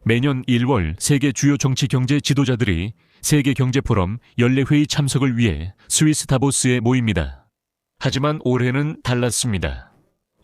매년 1월 세계 주요 정치 경제 지도자들이 세계 경제 포럼 연례회의 참석을 위해 스위스 다보스에 모입니다. 하지만 올해는 달랐습니다.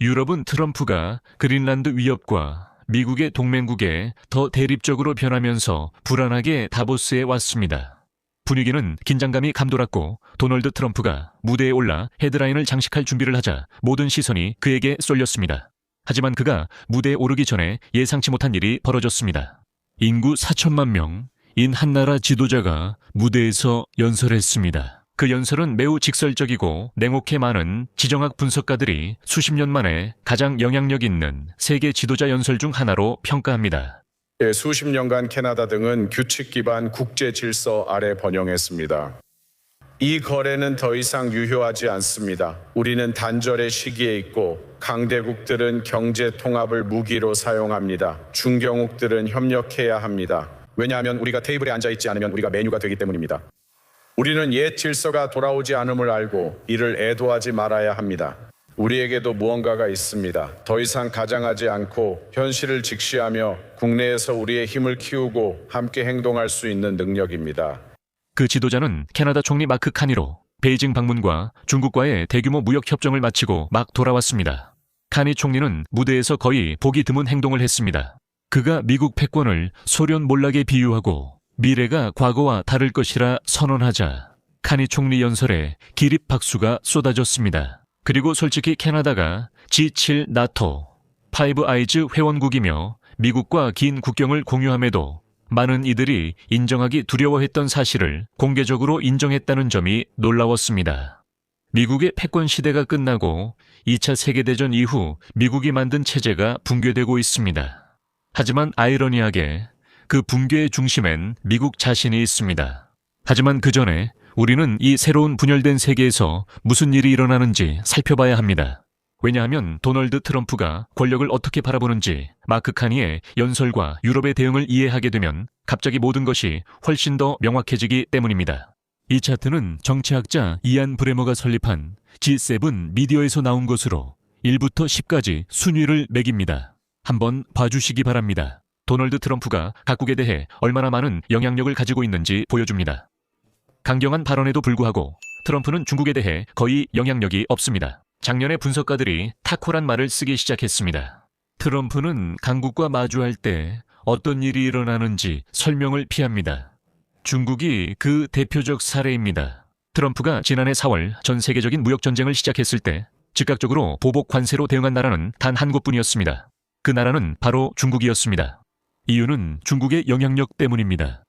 유럽은 트럼프가 그린란드 위협과 미국의 동맹국에 더 대립적으로 변하면서 불안하게 다보스에 왔습니다. 분위기는 긴장감이 감돌았고 도널드 트럼프가 무대에 올라 헤드라인을 장식할 준비를 하자 모든 시선이 그에게 쏠렸습니다. 하지만 그가 무대에 오르기 전에 예상치 못한 일이 벌어졌습니다. 인구 4천만 명인 한 나라 지도자가 무대에서 연설했습니다. 그 연설은 매우 직설적이고 냉혹해 많은 지정학 분석가들이 수십 년 만에 가장 영향력 있는 세계 지도자 연설 중 하나로 평가합니다. 수십 년간 캐나다 등은 규칙 기반 국제 질서 아래 번영했습니다. 이 거래는 더 이상 유효하지 않습니다. 우리는 단절의 시기에 있고 강대국들은 경제 통합을 무기로 사용합니다. 중경국들은 협력해야 합니다. 왜냐하면 우리가 테이블에 앉아 있지 않으면 우리가 메뉴가 되기 때문입니다. 우리는 옛 질서가 돌아오지 않음을 알고 이를 애도하지 말아야 합니다. 우리에게도 무언가가 있습니다. 더 이상 가장하지 않고 현실을 직시하며 국내에서 우리의 힘을 키우고 함께 행동할 수 있는 능력입니다. 그 지도자는 캐나다 총리 마크 카니로 베이징 방문과 중국과의 대규모 무역 협정을 마치고 막 돌아왔습니다. 카니 총리는 무대에서 거의 보기 드문 행동을 했습니다. 그가 미국 패권을 소련 몰락에 비유하고 미래가 과거와 다를 것이라 선언하자 카니 총리 연설에 기립 박수가 쏟아졌습니다. 그리고 솔직히 캐나다가 G7 나토, 파이브 아이즈 회원국이며 미국과 긴 국경을 공유함에도 많은 이들이 인정하기 두려워했던 사실을 공개적으로 인정했다는 점이 놀라웠습니다. 미국의 패권 시대가 끝나고 2차 세계대전 이후 미국이 만든 체제가 붕괴되고 있습니다. 하지만 아이러니하게 그 붕괴의 중심엔 미국 자신이 있습니다. 하지만 그 전에 우리는 이 새로운 분열된 세계에서 무슨 일이 일어나는지 살펴봐야 합니다. 왜냐하면 도널드 트럼프가 권력을 어떻게 바라보는지 마크 카니의 연설과 유럽의 대응을 이해하게 되면 갑자기 모든 것이 훨씬 더 명확해지기 때문입니다. 이 차트는 정치학자 이안 브레머가 설립한 G7 미디어에서 나온 것으로 1부터 10까지 순위를 매깁니다. 한번 봐주시기 바랍니다. 도널드 트럼프가 각국에 대해 얼마나 많은 영향력을 가지고 있는지 보여줍니다. 강경한 발언에도 불구하고 트럼프는 중국에 대해 거의 영향력이 없습니다. 작년에 분석가들이 탁월한 말을 쓰기 시작했습니다. 트럼프는 강국과 마주할 때 어떤 일이 일어나는지 설명을 피합니다. 중국이 그 대표적 사례입니다. 트럼프가 지난해 4월 전 세계적인 무역전쟁을 시작했을 때 즉각적으로 보복 관세로 대응한 나라는 단 한 곳뿐이었습니다. 그 나라는 바로 중국이었습니다. 이유는 중국의 영향력 때문입니다.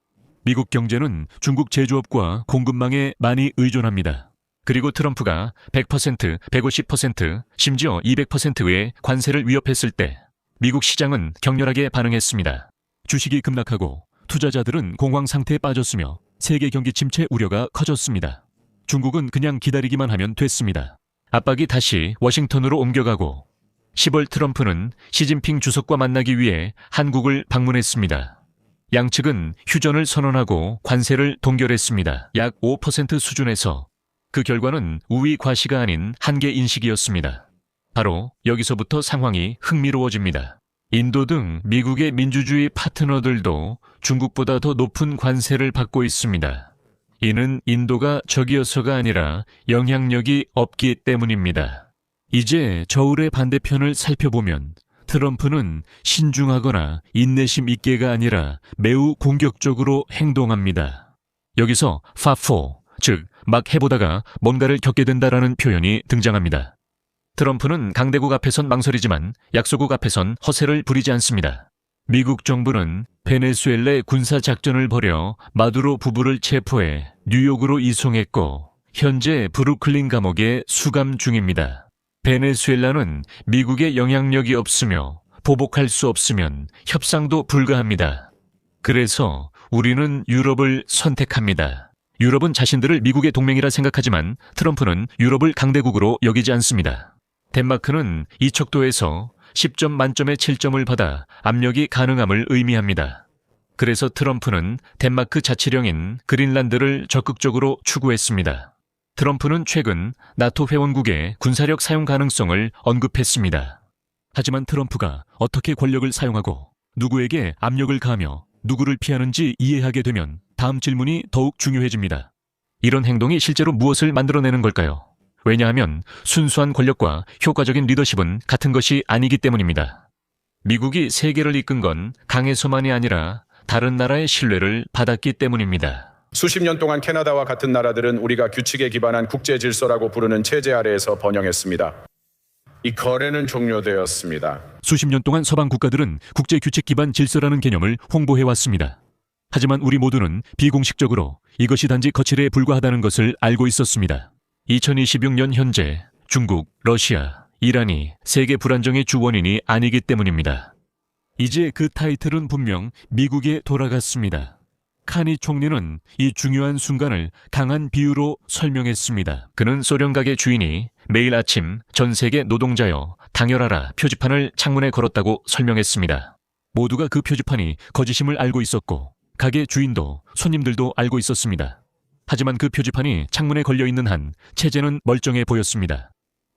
미국 경제는 중국 제조업과 공급망에 많이 의존합니다. 그리고 트럼프가 100%, 150%, 심지어 200%의 관세를 위협했을 때 미국 시장은 격렬하게 반응했습니다. 주식이 급락하고 투자자들은 공황 상태에 빠졌으며 세계 경기 침체 우려가 커졌습니다. 중국은 그냥 기다리기만 하면 됐습니다. 압박이 다시 워싱턴으로 옮겨가고 10월 트럼프는 시진핑 주석과 만나기 위해 한국을 방문했습니다. 양측은 휴전을 선언하고 관세를 동결했습니다. 약 5% 수준에서 그 결과는 우위 과시가 아닌 한계 인식이었습니다. 바로 여기서부터 상황이 흥미로워집니다. 인도 등 미국의 민주주의 파트너들도 중국보다 더 높은 관세를 받고 있습니다. 이는 인도가 적이어서가 아니라 영향력이 없기 때문입니다. 이제 저울의 반대편을 살펴보면 트럼프는 신중하거나 인내심 있게가 아니라 매우 공격적으로 행동합니다. 여기서 파포, 즉 막 해보다가 뭔가를 겪게 된다라는 표현이 등장합니다. 트럼프는 강대국 앞에선 망설이지만 약소국 앞에선 허세를 부리지 않습니다. 미국 정부는 베네수엘라에 군사작전을 벌여 마두로 부부를 체포해 뉴욕으로 이송했고 현재 브루클린 감옥에 수감 중입니다. 베네수엘라는 미국의 영향력이 없으며 보복할 수 없으면 협상도 불가합니다. 그래서 우리는 유럽을 선택합니다. 유럽은 자신들을 미국의 동맹이라 생각하지만 트럼프는 유럽을 강대국으로 여기지 않습니다. 덴마크는 이 척도에서 10점 만점에 7점을 받아 압력이 가능함을 의미합니다. 그래서 트럼프는 덴마크 자치령인 그린란드를 적극적으로 추구했습니다. 트럼프는 최근 나토 회원국의 군사력 사용 가능성을 언급했습니다. 하지만 트럼프가 어떻게 권력을 사용하고 누구에게 압력을 가하며 누구를 피하는지 이해하게 되면 다음 질문이 더욱 중요해집니다. 이런 행동이 실제로 무엇을 만들어내는 걸까요? 왜냐하면 순수한 권력과 효과적인 리더십은 같은 것이 아니기 때문입니다. 미국이 세계를 이끈 건 강해서만이 아니라 다른 나라의 신뢰를 받았기 때문입니다. 수십 년 동안 캐나다와 같은 나라들은 우리가 규칙에 기반한 국제 질서라고 부르는 체제 아래에서 번영했습니다. 이 거래는 종료되었습니다. 수십 년 동안 서방 국가들은 국제 규칙 기반 질서라는 개념을 홍보해왔습니다. 하지만 우리 모두는 비공식적으로 이것이 단지 거칠에 불과하다는 것을 알고 있었습니다. 2026년 현재 중국, 러시아, 이란이 세계 불안정의 주 원인이 아니기 때문입니다. 이제 그 타이틀은 분명 미국에 돌아갔습니다. 카니 총리는 이 중요한 순간을 강한 비유로 설명했습니다. 그는 소련 가게 주인이 매일 아침 전 세계 노동자여 당열하라 표지판을 창문에 걸었다고 설명했습니다. 모두가 그 표지판이 거짓임을 알고 있었고 가게 주인도 손님들도 알고 있었습니다. 하지만 그 표지판이 창문에 걸려있는 한 체제는 멀쩡해 보였습니다.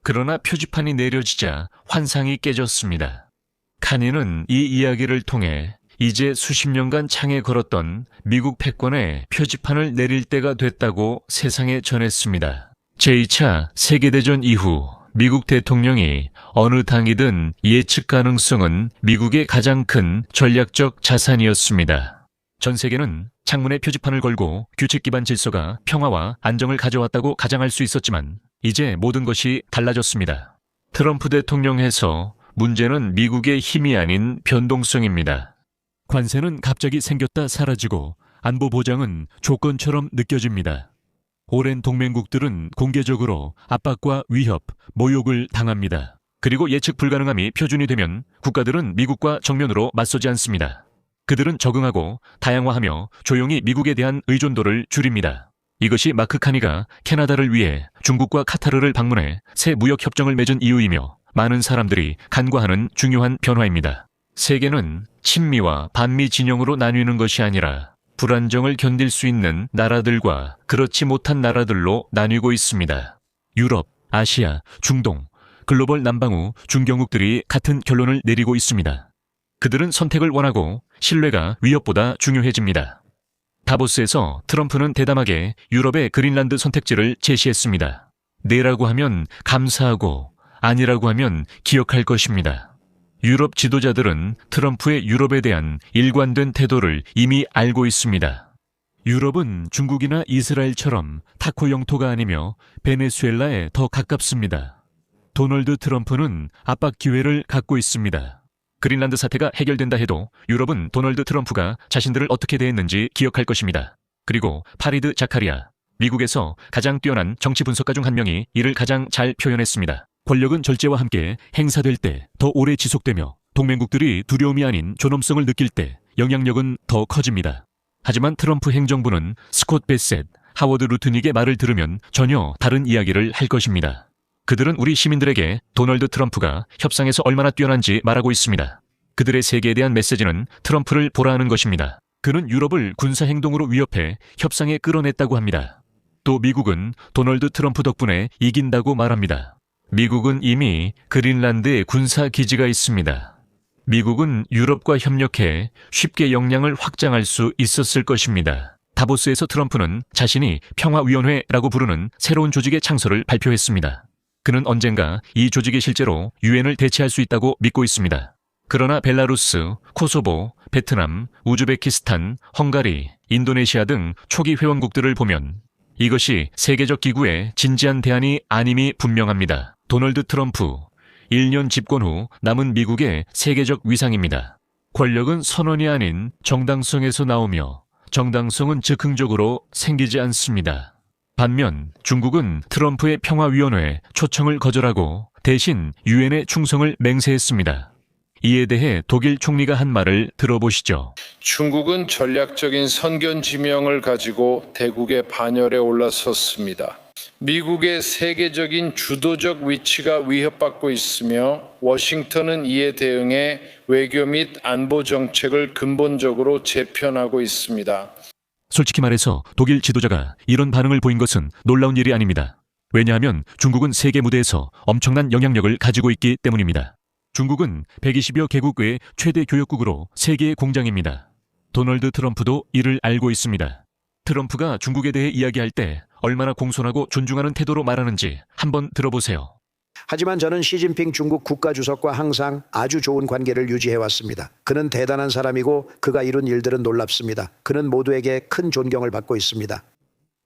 그러나 표지판이 내려지자 환상이 깨졌습니다. 카니는 이 이야기를 통해 이제 수십 년간 창에 걸었던 미국 패권의 표지판을 내릴 때가 됐다고 세상에 전했습니다. 제2차 세계대전 이후 미국 대통령이 어느 당이든 예측 가능성은 미국의 가장 큰 전략적 자산이었습니다. 전 세계는 창문에 표지판을 걸고 규칙 기반 질서가 평화와 안정을 가져왔다고 가장할 수 있었지만 이제 모든 것이 달라졌습니다. 트럼프 대통령 해서 문제는 미국의 힘이 아닌 변동성입니다. 관세는 갑자기 생겼다 사라지고 안보 보장은 조건처럼 느껴집니다. 오랜 동맹국들은 공개적으로 압박과 위협, 모욕을 당합니다. 그리고 예측 불가능함이 표준이 되면 국가들은 미국과 정면으로 맞서지 않습니다. 그들은 적응하고 다양화하며 조용히 미국에 대한 의존도를 줄입니다. 이것이 마크 카니가 캐나다를 위해 중국과 카타르를 방문해 새 무역 협정을 맺은 이유이며 많은 사람들이 간과하는 중요한 변화입니다. 세계는 친미와 반미 진영으로 나뉘는 것이 아니라 불안정을 견딜 수 있는 나라들과 그렇지 못한 나라들로 나뉘고 있습니다. 유럽, 아시아, 중동, 글로벌 남방우, 중경국들이 같은 결론을 내리고 있습니다. 그들은 선택을 원하고 신뢰가 위협보다 중요해집니다. 다보스에서 트럼프는 대담하게 유럽의 그린란드 선택지를 제시했습니다. 네라고 하면 감사하고 아니라고 하면 기억할 것입니다. 유럽 지도자들은 트럼프의 유럽에 대한 일관된 태도를 이미 알고 있습니다. 유럽은 중국이나 이스라엘처럼 타코 영토가 아니며 베네수엘라에 더 가깝습니다. 도널드 트럼프는 압박 기회를 갖고 있습니다. 그린란드 사태가 해결된다 해도 유럽은 도널드 트럼프가 자신들을 어떻게 대했는지 기억할 것입니다. 그리고 파리드 자카리아, 미국에서 가장 뛰어난 정치 분석가 중 한 명이 이를 가장 잘 표현했습니다. 권력은 절제와 함께 행사될 때 더 오래 지속되며 동맹국들이 두려움이 아닌 존엄성을 느낄 때 영향력은 더 커집니다. 하지만 트럼프 행정부는 스콧 베셋, 하워드 루트닉의 말을 들으면 전혀 다른 이야기를 할 것입니다. 그들은 우리 시민들에게 도널드 트럼프가 협상에서 얼마나 뛰어난지 말하고 있습니다. 그들의 세계에 대한 메시지는 트럼프를 보라하는 것입니다. 그는 유럽을 군사행동으로 위협해 협상에 끌어냈다고 합니다. 또 미국은 도널드 트럼프 덕분에 이긴다고 말합니다. 미국은 이미 그린란드에 군사기지가 있습니다. 미국은 유럽과 협력해 쉽게 역량을 확장할 수 있었을 것입니다. 다보스에서 트럼프는 자신이 평화위원회라고 부르는 새로운 조직의 창설을 발표했습니다. 그는 언젠가 이 조직이 실제로 유엔을 대체할 수 있다고 믿고 있습니다. 그러나 벨라루스, 코소보, 베트남, 우즈베키스탄, 헝가리, 인도네시아 등 초기 회원국들을 보면 이것이 세계적 기구의 진지한 대안이 아님이 분명합니다. 도널드 트럼프, 1년 집권 후 남은 미국의 세계적 위상입니다. 권력은 선언이 아닌 정당성에서 나오며 정당성은 즉흥적으로 생기지 않습니다. 반면 중국은 트럼프의 평화위원회 초청을 거절하고 대신 유엔의 충성을 맹세했습니다. 이에 대해 독일 총리가 한 말을 들어보시죠. 중국은 전략적인 선견 지명을 가지고 대국의 반열에 올라섰습니다. 미국의 세계적인 주도적 위치가 위협받고 있으며 워싱턴은 이에 대응해 외교 및 안보 정책을 근본적으로 재편하고 있습니다. 솔직히 말해서 독일 지도자가 이런 반응을 보인 것은 놀라운 일이 아닙니다. 왜냐하면 중국은 세계 무대에서 엄청난 영향력을 가지고 있기 때문입니다. 중국은 120여 개국의 최대 교역국으로 세계의 공장입니다. 도널드 트럼프도 이를 알고 있습니다. 트럼프가 중국에 대해 이야기할 때 얼마나 공손하고 존중하는 태도로 말하는지 한번 들어보세요. 하지만 저는 시진핑 중국 국가주석과 항상 아주 좋은 관계를 유지해왔습니다. 그는 대단한 사람이고 그가 이룬 일들은 놀랍습니다. 그는 모두에게 큰 존경을 받고 있습니다.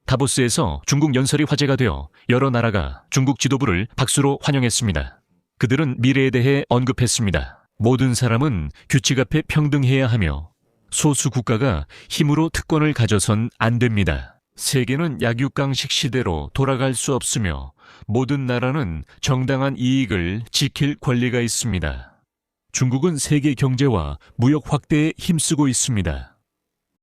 다보스에서 중국 연설이 화제가 되어 여러 나라가 중국 지도부를 박수로 환영했습니다. 그들은 미래에 대해 언급했습니다. 모든 사람은 규칙 앞에 평등해야 하며 소수 국가가 힘으로 특권을 가져선 안 됩니다. 세계는 약육강식 시대로 돌아갈 수 없으며 모든 나라는 정당한 이익을 지킬 권리가 있습니다. 중국은 세계 경제와 무역 확대에 힘쓰고 있습니다.